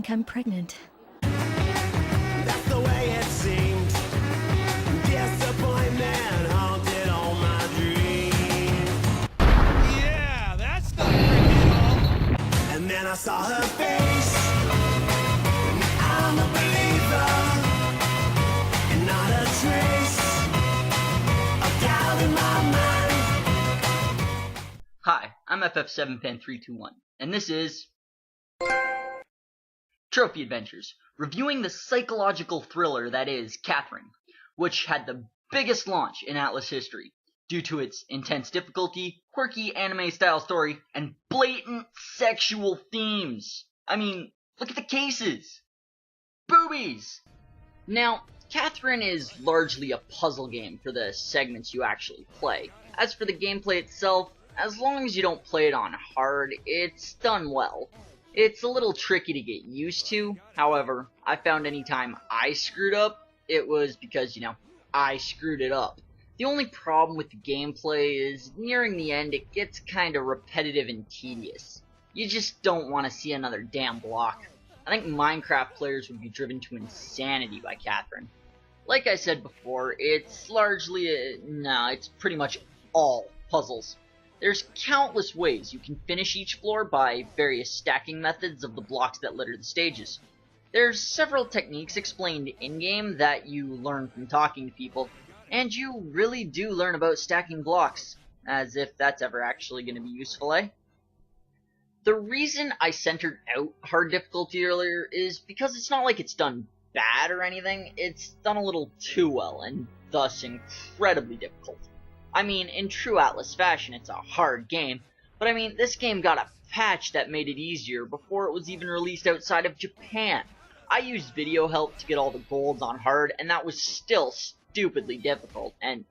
think I'm pregnant. That's the way it seemed. Disappointment haunted all my dreams. Yeah, that's not freaking all. And then I saw her face. I'm a believer, and not a trace of doubt in my mind. Hi, I'm FF7Fan321, and this is Trophy Adventures, reviewing the psychological thriller that is Catherine, which had the biggest launch in Atlas history, due to its intense difficulty, quirky anime-style story, and blatant sexual themes. I mean, look at the cases! Boobies! Now, Catherine is largely a puzzle game for the segments you actually play. As for the gameplay itself, as long as you don't play it on hard, it's done well. It's a little tricky to get used to, however, I found anytime I screwed up, it was because, I screwed it up. The only problem with the gameplay is, nearing the end, it gets kinda repetitive and tedious. You just don't want to see another damn block. I think Minecraft players would be driven to insanity by Catherine. Like I said before, it's largely it's pretty much all puzzles. There's countless ways you can finish each floor by various stacking methods of the blocks that litter the stages. There's several techniques explained in-game that you learn from talking to people, and you really do learn about stacking blocks, as if that's ever actually going to be useful, eh? The reason I centered out hard difficulty earlier is because it's not like it's done bad or anything, it's done a little too well, and thus incredibly difficult. I mean, in true Atlas fashion, it's a hard game, but I mean, this game got a patch that made it easier before it was even released outside of Japan. I used video help to get all the golds on hard, and that was still stupidly difficult, and,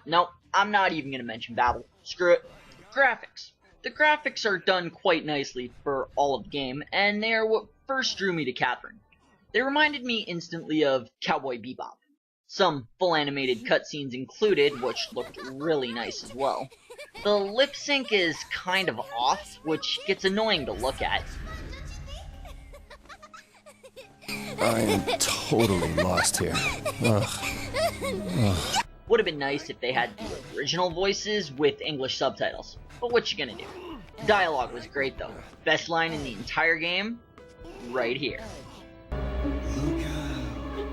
nope, I'm not even gonna mention Babel. Screw it. Graphics. The graphics are done quite nicely for all of the game, and they are what first drew me to Catherine. They reminded me instantly of Cowboy Bebop. Some full animated cutscenes included, which looked really nice as well. The lip sync is kind of off, which gets annoying to look at. I am totally lost here. Ugh. Would have been nice if they had the original voices with English subtitles, but what you gonna do? Dialogue was great though. Best line in the entire game, right here. Look out,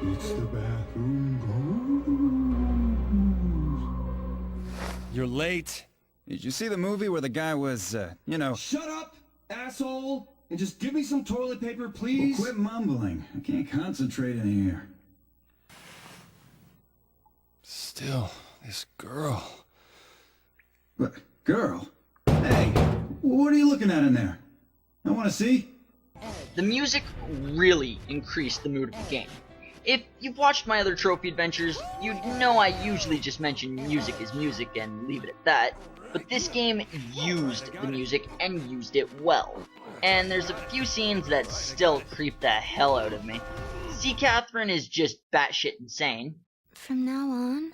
it's the bathroom. You're late. Did you see the movie where the guy was, Shut up, asshole, and just give me some toilet paper, please. Well, quit mumbling. I can't concentrate in here. Still, this girl. What, girl? Hey, what are you looking at in there? I want to see. The music really increased the mood of the game. If you've watched my other trophy adventures, you'd know I usually just mention music is music and leave it at that, but this game used the music and used it well. And there's a few scenes that still creep the hell out of me. See, Catherine is just batshit insane. From now on,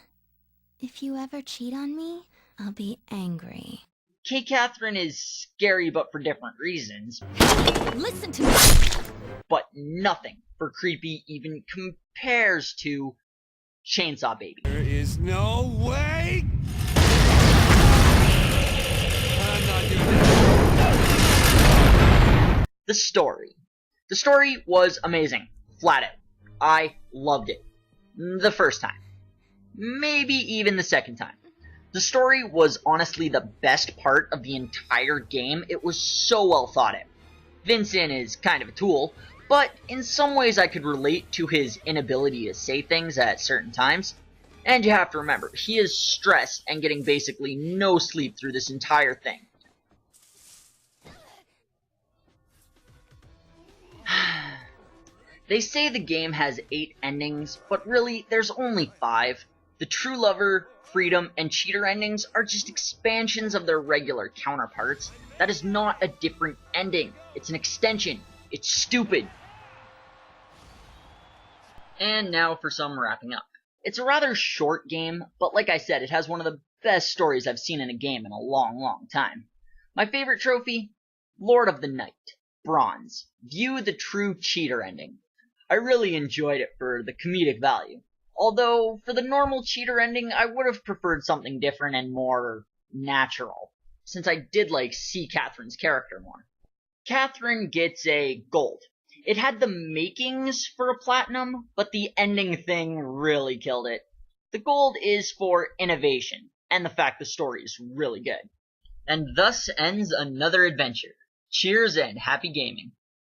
if you ever cheat on me, I'll be angry. K. Catherine is scary but for different reasons. Listen to me! But nothing for creepy even compares to Chainsaw Baby. There is no way. I'm not doing that. The story. The story was amazing. Flat out. I loved it. The first time. Maybe even the second time. The story was honestly the best part of the entire game. It was so well thought out. Vincent is kind of a tool, but in some ways I could relate to his inability to say things at certain times. And you have to remember, he is stressed and getting basically no sleep through this entire thing. They say the game has 8 endings, but really, there's only 5. The True Lover, Freedom, and Cheater endings are just expansions of their regular counterparts. That is not a different ending. It's an extension. It's stupid. And now for some wrapping up. It's a rather short game, but like I said, it has one of the best stories I've seen in a game in a long, long time. My favorite trophy? Lord of the Night. bronze. View the true cheater ending. I really enjoyed it for the comedic value. Although, for the normal cheater ending, I would have preferred something different and more natural, since I did like see Catherine's character more. Catherine gets a gold. It had the makings for a platinum, but the ending thing really killed it. The gold is for innovation, and the fact the story is really good. And thus ends another adventure. Cheers and happy gaming.